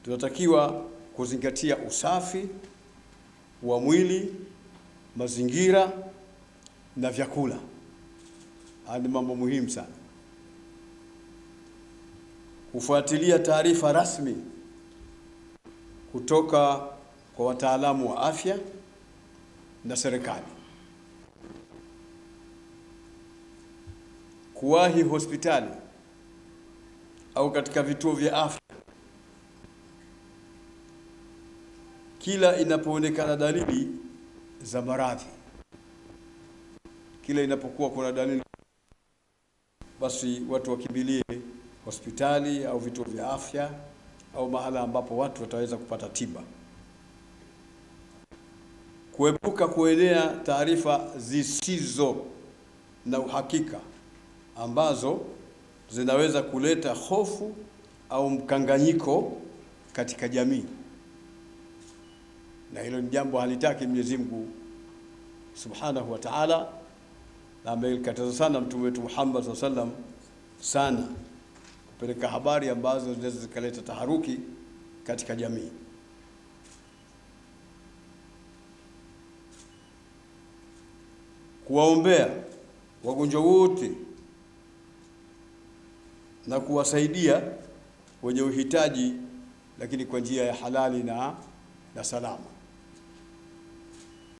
tunatakiwa kuzingatia usafi wa mwili, mazingira na vyakula. Haya ni mambo muhimu sana. Kufuatilia taarifa rasmi kutoka kwa wataalamu wa afya na serikali. Kuwahi hospitali au katika vituo vya afya kila inapoonekana dalili za maradhi. Kila inapokuwa kuna dalili, basi watu wakimbilie hospitali au vituo vya afya au mahala ambapo watu wataweza kupata tiba. Kuepuka kuenea taarifa zisizo na uhakika ambazo zinaweza kuleta hofu au mkanganyiko katika jamii. Na hilo ni jambo halitaki Mwenyezi Mungu Subhanahu wa Ta'ala, na amekataza sana Mtume wetu Muhammad sallallahu alaihi wasallam sana kupeleka habari ambazo zinaweza zikaleta taharuki katika jamii. Kuwaombea wagonjwa wote na kuwasaidia wenye uhitaji, lakini kwa njia ya halali na salama.